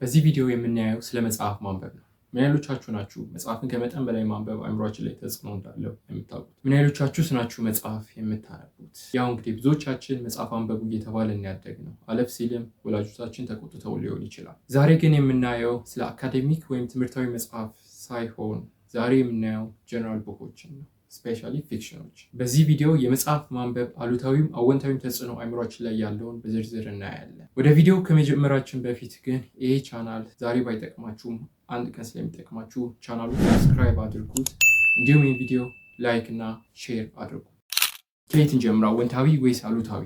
በዚህ ቪዲዮ የምናየው ስለ መጽሐፍ ማንበብ ነው። ምን ያህሎቻችሁ ናችሁ መጽሐፍን ከመጠን በላይ ማንበብ አእምሯችን ላይ ተጽዕኖ እንዳለው የምታውቁት? ምን ያህሎቻችሁስ ናችሁ መጽሐፍ የምታነቡት? ያው እንግዲህ ብዙዎቻችን መጽሐፍ አንበቡ እየተባልን ያደግነው፣ አለፍ ሲልም ወላጆቻችን ተቆጥተው ሊሆን ይችላል። ዛሬ ግን የምናየው ስለ አካዴሚክ ወይም ትምህርታዊ መጽሐፍ ሳይሆን ዛሬ የምናየው ጀነራል ቡኮችን ነው፣ ስፔሻሊ ፊክሽኖች። በዚህ ቪዲዮ የመጽሐፍ ማንበብ አሉታዊም አወንታዊም ተጽዕኖ አእምሯችን ላይ ያለውን በዝርዝር እናያለን። ወደ ቪዲዮ ከመጀመራችን በፊት ግን ይሄ ቻናል ዛሬ ባይጠቅማችሁም አንድ ቀን ስለሚጠቅማችሁ ቻናሉን ሰብስክራይብ አድርጉት፣ እንዲሁም ይህ ቪዲዮ ላይክ እና ሼር አድርጉ። ከየት እንጀምር? አወንታዊ ወይስ አሉታዊ?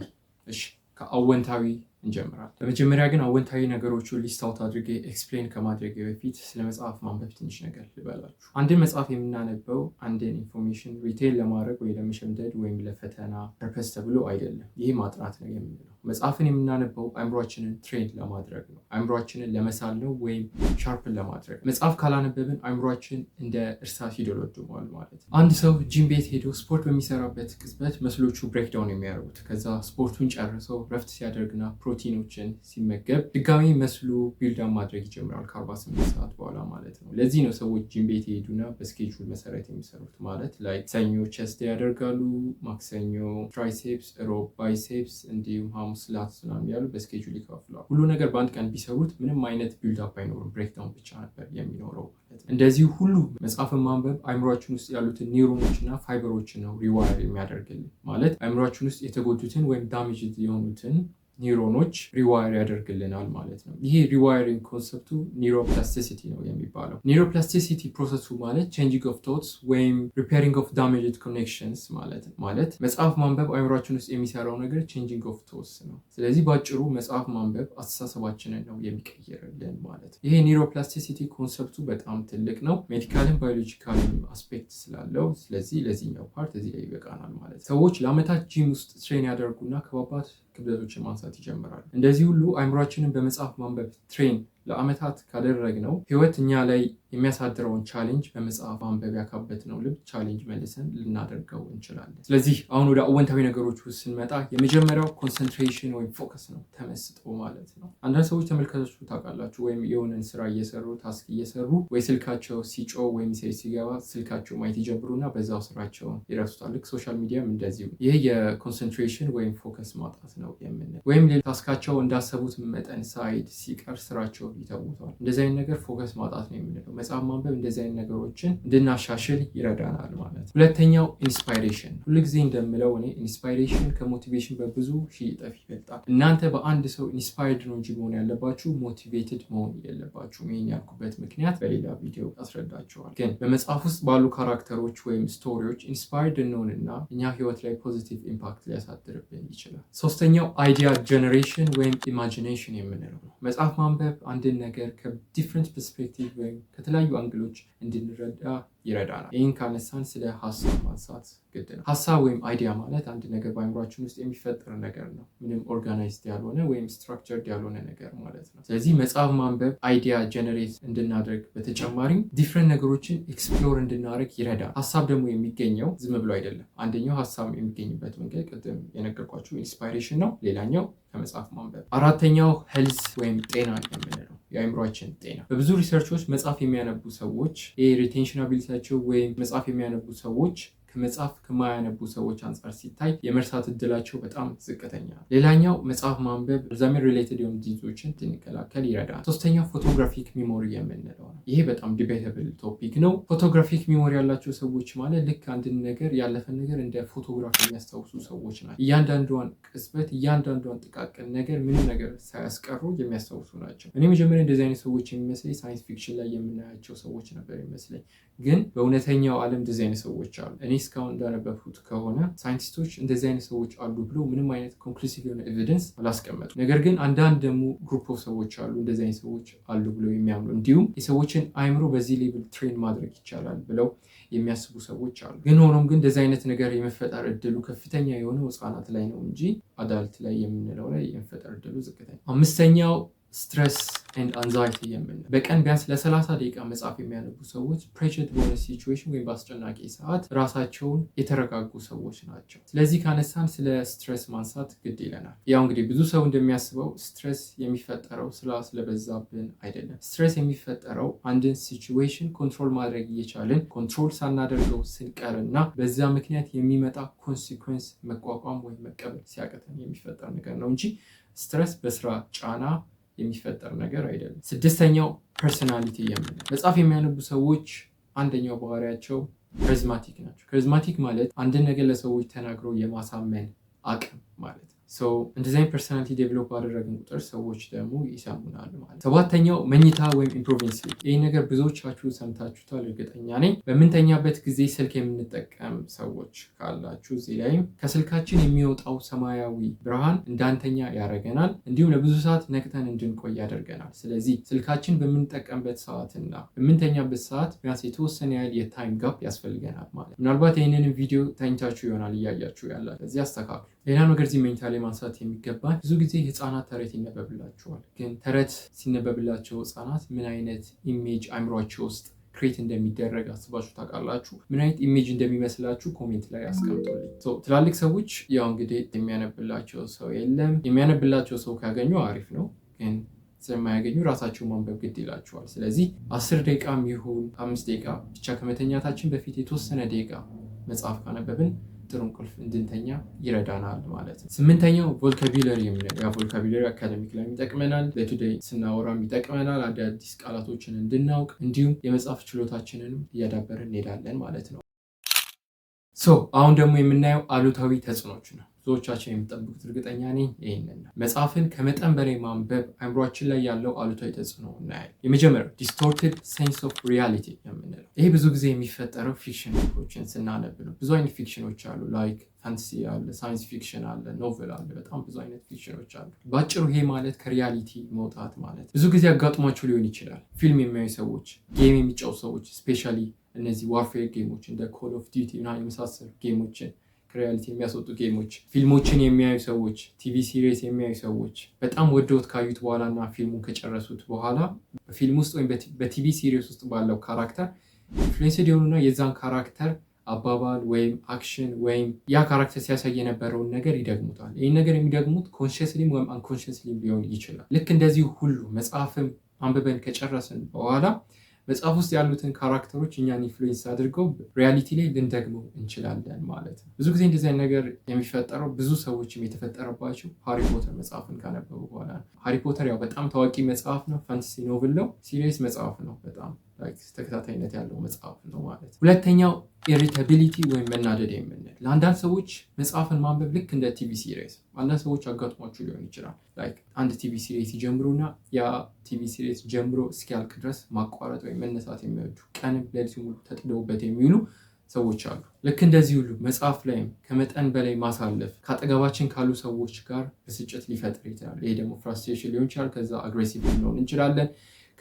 እሺ ከአወንታዊ እንጀምራለን። በመጀመሪያ ግን አወንታዊ ነገሮችን ሊስት አውት አድርጌ ኤክስፕሌን ከማድረግ በፊት ስለ መጽሐፍ ማንበብ ትንሽ ነገር ልበላችሁ። አንድን መጽሐፍ የምናነበው አንድን ኢንፎርሜሽን ሪቴል ለማድረግ ወይ ለመሸምደድ ወይም ለፈተና ፐርፐስ ተብሎ አይደለም። ይህ ማጥናት ነው የምንለው። መጽሐፍን የምናነበው አእምሯችንን ትሬን ለማድረግ ነው፣ አእምሯችንን ለመሳል ነው ወይም ሻርፕን ለማድረግ። መጽሐፍ ካላነበብን አእምሯችን እንደ እርሳስ ይደለድማል ማለት ነው። አንድ ሰው ጂም ቤት ሄዶ ስፖርት በሚሰራበት ቅጽበት መስሎቹ ብሬክዳውን የሚያደርጉት፣ ከዛ ስፖርቱን ጨርሰው ረፍት ሲያደርግና ፕሮቲኖችን ሲመገብ ድጋሚ መስሉ ቢልዳን ማድረግ ይጀምራል ከ48 ሰዓት በኋላ ማለት ነው። ለዚህ ነው ሰዎች ጂም ቤት ይሄዱና በስኬጁል መሰረት የሚሰሩት። ማለት ላይ ሰኞ ቸስት ያደርጋሉ፣ ማክሰኞ ትራይሴፕስ፣ ሮብ ባይሴፕስ፣ እንዲሁም ሐሙስ ላትስ ምናምን ያሉ በስኬጁል ይከፍላሉ። ሁሉ ነገር በአንድ ቀን ቢሰሩት ምንም አይነት ቢልዳፕ አይኖርም፣ ብሬክዳውን ብቻ ነበር የሚኖረው ማለት ነው። እንደዚህ ሁሉ መጽሐፍን ማንበብ አይምሯችን ውስጥ ያሉትን ኒውሮኖችና ፋይበሮችን ነው ሪዋይር የሚያደርግልን። ማለት አይምሯችን ውስጥ የተጎዱትን ወይም ዳሜጅ የሆኑትን ኒውሮኖች ሪዋይር ያደርግልናል ማለት ነው። ይሄ ሪዋይሪንግ ኮንሰፕቱ ኒውሮፕላስቲሲቲ ነው የሚባለው። ኒውሮፕላስቲሲቲ ፕሮሰሱ ማለት ቼንጂንግ ኦፍ ቶትስ ወይም ሪፔሪንግ ኦፍ ዳሜጅድ ኮኔክሽንስ ማለት ነው። ማለት መጽሐፍ ማንበብ አይምሯችን ውስጥ የሚሰራው ነገር ቼንጂንግ ኦፍ ቶትስ ነው። ስለዚህ በአጭሩ መጽሐፍ ማንበብ አስተሳሰባችንን ነው የሚቀይርልን ማለት ነው። ይሄ ኒውሮፕላስቲሲቲ ኮንሰፕቱ በጣም ትልቅ ነው፣ ሜዲካልም ባዮሎጂካልም አስፔክት ስላለው። ስለዚህ ለዚህኛው ፓርት እዚህ ላይ ይበቃናል ማለት ነው። ሰዎች ለአመታት ጂም ውስጥ ትሬን ያደርጉና ከባባድ ክብደቶችን ማንሳት ይጀምራሉ። እንደዚህ ሁሉ አይምሯችንን በመጽሐፍ ማንበብ ትሬን ለአመታት ካደረግነው ህይወት እኛ ላይ የሚያሳድረውን ቻሌንጅ በመጽሐፍ ማንበብ ያካበትነው ልብ ቻሌንጅ መልሰን ልናደርገው እንችላለን። ስለዚህ አሁን ወደ አወንታዊ ነገሮች ውስጥ ስንመጣ የመጀመሪያው ኮንሰንትሬሽን ወይም ፎከስ ነው፣ ተመስጦ ማለት ነው። አንዳንድ ሰዎች ተመልከታችሁ ታውቃላችሁ፣ ወይም የሆነን ስራ እየሰሩ ታስክ እየሰሩ ወይ ስልካቸው ሲጮህ ወይም ሜሴጅ ሲገባ ስልካቸው ማየት ይጀምሩና በዛው ስራቸውን ይረሱታል። ልክ ሶሻል ሚዲያም እንደዚሁ። ይህ የኮንሰንትሬሽን ወይም ፎከስ ማጣት ነው የምንለው። ወይም ሌላ ታስካቸው እንዳሰቡት መጠን ሳይድ ሲቀር ስራቸው ይተውታል። እንደዚህ አይነት ነገር ፎከስ ማጣት ነው የምንለው። መጽሐፍ ማንበብ እንደዚህ አይነት ነገሮችን እንድናሻሽል ይረዳናል ማለት ነው። ሁለተኛው ኢንስፓይሬሽን። ሁልጊዜ እንደምለው እኔ ኢንስፓይሬሽን ከሞቲቬሽን በብዙ ሺህ እጥፍ ይበልጣል። እናንተ በአንድ ሰው ኢንስፓይርድ ነው እንጂ መሆን ያለባችሁ ሞቲቬትድ መሆን የለባችሁም። ይህን ያልኩበት ምክንያት በሌላ ቪዲዮ አስረዳችኋል። ግን በመጽሐፍ ውስጥ ባሉ ካራክተሮች ወይም ስቶሪዎች ኢንስፓይርድ እንሆንና እኛ ህይወት ላይ ፖዚቲቭ ኢምፓክት ሊያሳድርብን ይችላል። ሶስተኛው አይዲያ ጀነሬሽን ወይም ኢማጂኔሽን የምንለው ነው። መጽሐፍ ማንበብ አንድን ነገር ከዲፍረንት ፐርስፔክቲቭ ወይም ከተለያዩ አንግሎች እንድንረዳ ይረዳናል። ይህን ካነሳን ስለ ሀሳብ ማንሳት ግድ ነው። ሀሳብ ወይም አይዲያ ማለት አንድ ነገር በአእምሯችን ውስጥ የሚፈጠር ነገር ነው፣ ምንም ኦርጋናይዝድ ያልሆነ ወይም ስትራክቸርድ ያልሆነ ነገር ማለት ነው። ስለዚህ መጽሐፍ ማንበብ አይዲያ ጀነሬት እንድናደርግ በተጨማሪም ዲፍረንት ነገሮችን ኤክስፕሎር እንድናደርግ ይረዳል። ሀሳብ ደግሞ የሚገኘው ዝም ብሎ አይደለም። አንደኛው ሀሳብ የሚገኝበት መንገድ ቅድም የነገርኳችሁ ኢንስፓይሬሽን ነው። ሌላኛው ከመጽሐፍ ማንበብ። አራተኛው ሄልዝ ወይም ጤና የምንለው የአእምሯችን ጤና። በብዙ ሪሰርቾች መጽሐፍ የሚያነቡ ሰዎች ሪቴንሽን አቢሊቲያቸው ወይም መጽሐፍ የሚያነቡ ሰዎች ከመጽሐፍ ከማያነቡ ሰዎች አንጻር ሲታይ የመርሳት እድላቸው በጣም ዝቅተኛ ነው። ሌላኛው መጽሐፍ ማንበብ አልዛይመር ሪሌትድ የሆኑ ዲዚዞችን እንድንከላከል ይረዳል። ሶስተኛው ፎቶግራፊክ ሚሞሪ የምንለው ነው። ይሄ በጣም ዲቤተብል ቶፒክ ነው። ፎቶግራፊክ ሚሞሪ ያላቸው ሰዎች ማለት ልክ አንድን ነገር ያለፈን ነገር እንደ ፎቶግራፊ የሚያስታውሱ ሰዎች ናቸው። እያንዳንዷን ቅጽበት፣ እያንዳንዷን ጥቃቅን ነገር ምንም ነገር ሳያስቀሩ የሚያስታውሱ ናቸው። እኔ መጀመሪያ እንደዚህ አይነት ሰዎች የሚመስለኝ ሳይንስ ፊክሽን ላይ የምናያቸው ሰዎች ነበር የሚመስለኝ። ግን በእውነተኛው ዓለም እንደዚህ አይነት ሰዎች አሉ። እኔ እስካሁን እንዳነበብኩት ከሆነ ሳይንቲስቶች እንደዚህ አይነት ሰዎች አሉ ብለው ምንም አይነት ኮንክሉሲቭ የሆነ ኤቪደንስ አላስቀመጡ። ነገር ግን አንዳንድ ደግሞ ግሩፕ ኦፍ ሰዎች አሉ እንደዚህ አይነት ሰዎች አሉ ብለው የሚያምኑ፣ እንዲሁም የሰዎችን አእምሮ በዚህ ሌቭል ትሬን ማድረግ ይቻላል ብለው የሚያስቡ ሰዎች አሉ። ግን ሆኖም ግን እንደዚህ አይነት ነገር የመፈጠር እድሉ ከፍተኛ የሆነው ህጻናት ላይ ነው እንጂ አዳልት ላይ የምንለው ላይ የመፈጠር እድሉ ዝቅተኛ። አምስተኛው ስትረስ ኤንድ አንዛይቲ የምንለው በቀን ቢያንስ ለ30 ደቂቃ መጽሐፍ የሚያነቡ ሰዎች ፕሬሸር በሆነ ሲቹዌሽን ወይም በአስጨናቂ ሰዓት ራሳቸውን የተረጋጉ ሰዎች ናቸው። ስለዚህ ካነሳን ስለ ስትረስ ማንሳት ግድ ይለናል። ያው እንግዲህ ብዙ ሰው እንደሚያስበው ስትረስ የሚፈጠረው ስራ ስለበዛብን አይደለም። ስትረስ የሚፈጠረው አንድን ሲቹዌሽን ኮንትሮል ማድረግ እየቻልን ኮንትሮል ሳናደርገው ስንቀርና በዛ ምክንያት የሚመጣ ኮንሲኩዌንስ መቋቋም ወይም መቀበል ሲያቅተን የሚፈጠር ነገር ነው እንጂ ስትረስ በስራ ጫና የሚፈጠር ነገር አይደለም። ስድስተኛው ፐርሰናሊቲ የምንለው መጽሐፍ የሚያነቡ ሰዎች አንደኛው ባህሪያቸው ካሪዝማቲክ ናቸው። ካሪዝማቲክ ማለት አንድን ነገር ለሰዎች ተናግሮ የማሳመን አቅም ማለት ነው። እንደዚህ አይነት ፐርሰናሊቲ ዴቨሎፕ ባደረግን ቁጥር ሰዎች ደግሞ ይሰሙናል ማለት። ሰባተኛው መኝታ ወይም ኢምፕሩቪንግ ስሊፕ። ይህ ነገር ብዙዎቻችሁ ሰምታችሁታል እርግጠኛ ነኝ። በምንተኛበት ጊዜ ስልክ የምንጠቀም ሰዎች ካላችሁ እዚህ ላይም ከስልካችን የሚወጣው ሰማያዊ ብርሃን እንዳንተኛ ያደርገናል፣ እንዲሁም ለብዙ ሰዓት ነቅተን እንድንቆይ ያደርገናል። ስለዚህ ስልካችን በምንጠቀምበት ሰዓትና በምንተኛበት ሰዓት ቢያንስ የተወሰነ ያህል የታይም ጋፕ ያስፈልገናል ማለት። ምናልባት ይህንን ቪዲዮ ተኝታችሁ ይሆናል እያያችሁ ያላችሁ፣ ስለዚህ አስተካክሉ። ሌላ ነገር እዚህ መኝታ ላይ ማንሳት የሚገባን ብዙ ጊዜ ህፃናት ተረት ይነበብላቸዋል። ግን ተረት ሲነበብላቸው ህፃናት ምን አይነት ኢሜጅ አእምሯቸው ውስጥ ክሬት እንደሚደረግ አስባችሁ ታውቃላችሁ? ምን አይነት ኢሜጅ እንደሚመስላችሁ ኮሜንት ላይ አስቀምጡልኝ። ትላልቅ ሰዎች ያው እንግዲህ የሚያነብላቸው ሰው የለም። የሚያነብላቸው ሰው ካገኙ አሪፍ ነው፣ ግን ስለማያገኙ ራሳቸው ማንበብ ግድ ይላቸዋል። ስለዚህ 10 ደቂቃም ይሁን 5 ደቂቃ ብቻ ከመተኛታችን በፊት የተወሰነ ደቂቃ መጽሐፍ ካነበብን ጥሩ እንቅልፍ እንድንተኛ ይረዳናል ማለት ነው። ስምንተኛው ቮካቡለሪ የምንለው ያ ቮካቡለሪ አካደሚክ ላይ ይጠቅመናል፣ ለቱዴይ ስናወራም ይጠቅመናል፣ አዳዲስ ቃላቶችን እንድናውቅ እንዲሁም የመጽሐፍ ችሎታችንንም እያዳበርን እንሄዳለን ማለት ነው። አሁን ደግሞ የምናየው አሉታዊ ተጽዕኖች ነው። ብዙዎቻችን የሚጠብቁት እርግጠኛ ነኝ ይህንን ነው። መጽሐፍን ከመጠን በላይ ማንበብ አእምሯችን ላይ ያለው አሉታዊ ተጽዕኖ እናያለን። የመጀመሪያው ዲስቶርትድ ሴንስ ኦፍ ሪያሊቲ የምንለው ይሄ ብዙ ጊዜ የሚፈጠረው ፊክሽኖችን ስናነብ ነው። ብዙ አይነት ፊክሽኖች አሉ። ላይክ ፋንታሲ አለ፣ ሳይንስ ፊክሽን አለ፣ ኖቨል አለ። በጣም ብዙ አይነት ፊክሽኖች አሉ። በአጭሩ ይሄ ማለት ከሪያሊቲ መውጣት ማለት። ብዙ ጊዜ አጋጥሟቸው ሊሆን ይችላል። ፊልም የሚያዩ ሰዎች፣ ጌም የሚጫወቱ ሰዎች፣ ስፔሻሊ እነዚህ ዋርፌር ጌሞች እንደ ኮል ኦፍ ዲዩቲ እና የመሳሰሉ ጌሞችን ከሪያሊቲ የሚያስወጡ ጌሞች፣ ፊልሞችን የሚያዩ ሰዎች፣ ቲቪ ሲሪስ የሚያዩ ሰዎች በጣም ወደውት ካዩት በኋላ እና ፊልሙን ከጨረሱት በኋላ በፊልም ውስጥ ወይም በቲቪ ሲሪስ ውስጥ ባለው ካራክተር ኢንፍሉዌንስድ የሆኑና የዛን ካራክተር አባባል ወይም አክሽን ወይም ያ ካራክተር ሲያሳይ የነበረውን ነገር ይደግሙታል። ይህን ነገር የሚደግሙት ኮንሽስሊም ወይም አንኮንሽስሊም ሊሆን ይችላል። ልክ እንደዚህ ሁሉ መጽሐፍም አንብበን ከጨረስን በኋላ መጽሐፍ ውስጥ ያሉትን ካራክተሮች እኛን ኢንፍሉዌንስ አድርገው ሪያሊቲ ላይ ልንደግመው እንችላለን ማለት ነው። ብዙ ጊዜ እንደዚህ ነገር የሚፈጠረው ብዙ ሰዎችም የተፈጠረባቸው ሃሪ ፖተር መጽሐፍን ካነበቡ በኋላ ነው። ሃሪ ፖተር ያው በጣም ታዋቂ መጽሐፍ ነው። ፋንታሲ ኖቭል ነው። ሲሪየስ መጽሐፍ ነው። በጣም ተከታታይነት ያለው መጽሐፍ ነው ማለት ነው። ሁለተኛው ኢሪታቢሊቲ ወይም መናደድ የምንል ለአንዳንድ ሰዎች መጽሐፍን ማንበብ ልክ እንደ ቲቪ ሲሪስ አንዳንድ ሰዎች አጋጥሟቸው ሊሆን ይችላል። አንድ ቲቪ ሲሪስ ይጀምሩና ያ ቲቪ ሲሪስ ጀምሮ እስኪያልቅ ድረስ ማቋረጥ ወይም መነሳት የሚወዱ ቀንም ሌሊት ሙሉ ተጥደውበት የሚውሉ ሰዎች አሉ። ልክ እንደዚህ ሁሉ መጽሐፍ ላይም ከመጠን በላይ ማሳለፍ ከአጠገባችን ካሉ ሰዎች ጋር ብስጭት ሊፈጥር ይችላል። ይሄ ደግሞ ፍራስትሬሽን ሊሆን ይችላል። ከዛ አግሬሲቭ ልንሆን እንችላለን።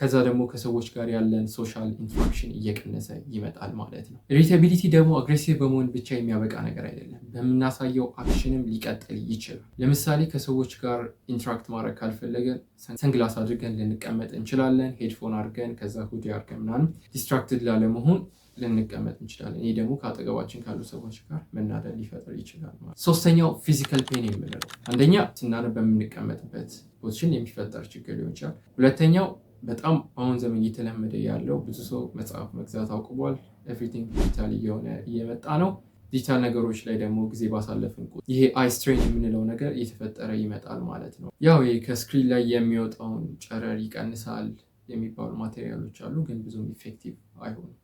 ከዛ ደግሞ ከሰዎች ጋር ያለን ሶሻል ኢንተራክሽን እየቀነሰ ይመጣል ማለት ነው። ኢሪታቢሊቲ ደግሞ አግሬሲቭ በመሆን ብቻ የሚያበቃ ነገር አይደለም። በምናሳየው አክሽንም ሊቀጥል ይችላል። ለምሳሌ ከሰዎች ጋር ኢንተራክት ማድረግ ካልፈለገን ሰንግላስ አድርገን ልንቀመጥ እንችላለን። ሄድፎን አድርገን ከዛ ሁዲ አድርገን ምናምን ዲስትራክትድ ላለመሆን ልንቀመጥ እንችላለን። ይህ ደግሞ ከአጠገባችን ካሉ ሰዎች ጋር መናደድ ሊፈጥር ይችላል ማለት። ሶስተኛው ፊዚካል ፔን የምንለው አንደኛ ስናነብ በምንቀመጥበት ፖዚሽን የሚፈጠር ችግር ሊሆን ይችላል። ሁለተኛው በጣም አሁን ዘመን እየተለመደ ያለው ብዙ ሰው መጽሐፍ መግዛት አውቅቧል። ኤቭሪቲንግ ዲጂታል እየሆነ እየመጣ ነው። ዲጂታል ነገሮች ላይ ደግሞ ጊዜ ባሳለፍን ቁጥር ይሄ አይ ስትሬን የምንለው ነገር እየተፈጠረ ይመጣል ማለት ነው። ያው ይሄ ከስክሪን ላይ የሚወጣውን ጨረር ይቀንሳል የሚባሉ ማቴሪያሎች አሉ፣ ግን ብዙም ኢፌክቲቭ አይሆኑም።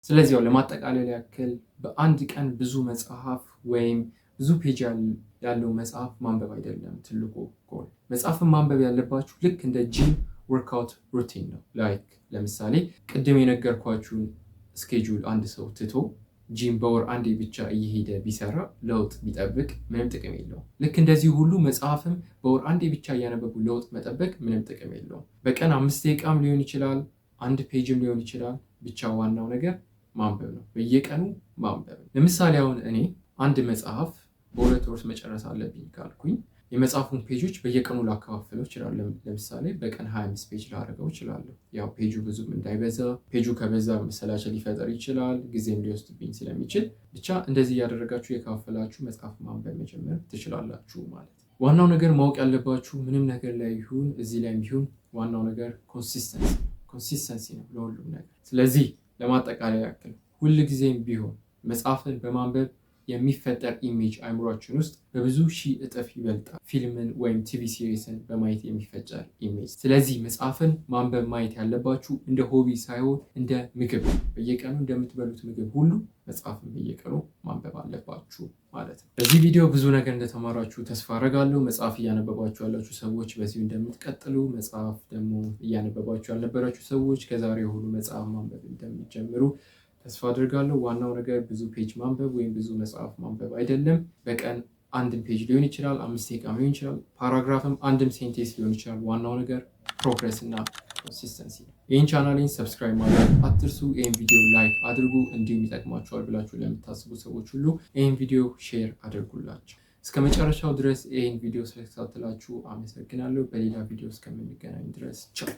ስለዚህ ያው ለማጠቃለል ያክል በአንድ ቀን ብዙ መጽሐፍ ወይም ብዙ ፔጅ ያለው መጽሐፍ ማንበብ አይደለም ትልቁ ጎል። መጽሐፍን ማንበብ ያለባችሁ ልክ እንደ ጂም ወርክአውት ሩቲን ነው። ለምሳሌ ቅድም የነገርኳችሁን ስኬጁል አንድ ሰው ትቶ ጂም በወር አንዴ ብቻ እየሄደ ቢሰራ ለውጥ ቢጠብቅ ምንም ጥቅም የለውም። ልክ እንደዚህ ሁሉ መጽሐፍም በወር አንዴ ብቻ እያነበቡ ለውጥ መጠበቅ ምንም ጥቅም የለውም። በቀን 5 ደቂቃም ሊሆን ይችላል፣ 1 ፔጅም ሊሆን ይችላል። ብቻ ዋናው ነገር ማንበብ ነው። በየቀኑ ማንበብ ነው። ለምሳሌ አሁን እኔ አንድ መጽሐፍ በ2 ወር መጨረስ አለብኝ ካልኩኝ የመጽሐፉን ፔጆች በየቀኑ ላከፋፍለው እችላለሁ። ለምሳሌ በቀን 25 ፔጅ ላደርገው እችላለሁ። ያው ፔጁ ብዙም እንዳይበዛ፣ ፔጁ ከበዛ መሰላቸት ሊፈጠር ይችላል፣ ጊዜም ሊወስድብኝ ስለሚችል ብቻ እንደዚህ እያደረጋችሁ የከፋፈላችሁ መጽሐፍ ማንበብ መጀመር ትችላላችሁ ማለት ነው። ዋናው ነገር ማወቅ ያለባችሁ ምንም ነገር ላይ ይሁን እዚህ ላይ ይሁን ዋናው ነገር ኮንሲስተንሲ ነው ለሁሉም ነገር። ስለዚህ ለማጠቃለያ ያክል ሁልጊዜም ቢሆን መጽሐፍን በማንበብ የሚፈጠር ኢሜጅ አእምሯችን ውስጥ በብዙ ሺህ እጥፍ ይበልጣል ፊልምን ወይም ቲቪ ሲሪስን በማየት የሚፈጠር ኢሜጅ። ስለዚህ መጽሐፍን ማንበብ ማየት ያለባችሁ እንደ ሆቢ ሳይሆን እንደ ምግብ፣ በየቀኑ እንደምትበሉት ምግብ ሁሉ መጽሐፍን በየቀኑ ማንበብ አለባችሁ ማለት ነው። በዚህ ቪዲዮ ብዙ ነገር እንደተማራችሁ ተስፋ አደርጋለሁ። መጽሐፍ እያነበባችሁ ያላችሁ ሰዎች በዚሁ እንደምትቀጥሉ፣ መጽሐፍ ደግሞ እያነበባችሁ ያልነበራችሁ ሰዎች ከዛሬ ሁሉ መጽሐፍ ማንበብ እንደሚጀምሩ ተስፋ አድርጋለሁ። ዋናው ነገር ብዙ ፔጅ ማንበብ ወይም ብዙ መጽሐፍ ማንበብ አይደለም። በቀን አንድም ፔጅ ሊሆን ይችላል፣ 5 ደቂቃ ሊሆን ይችላል፣ ፓራግራፍም አንድም ሴንቴንስ ሊሆን ይችላል። ዋናው ነገር ፕሮግረስ እና ኮንሲስተንሲ ነው። ይህን ቻናሌን ሰብስክራይብ ማድረግ አትርሱ። ይህን ቪዲዮ ላይክ አድርጉ። እንዲሁም ይጠቅማቸዋል ብላችሁ ለምታስቡ ሰዎች ሁሉ ይህን ቪዲዮ ሼር አድርጉላቸው። እስከ መጨረሻው ድረስ ይህን ቪዲዮ ስለተከታተላችሁ አመሰግናለሁ። በሌላ ቪዲዮ እስከምንገናኝ ድረስ ቻው።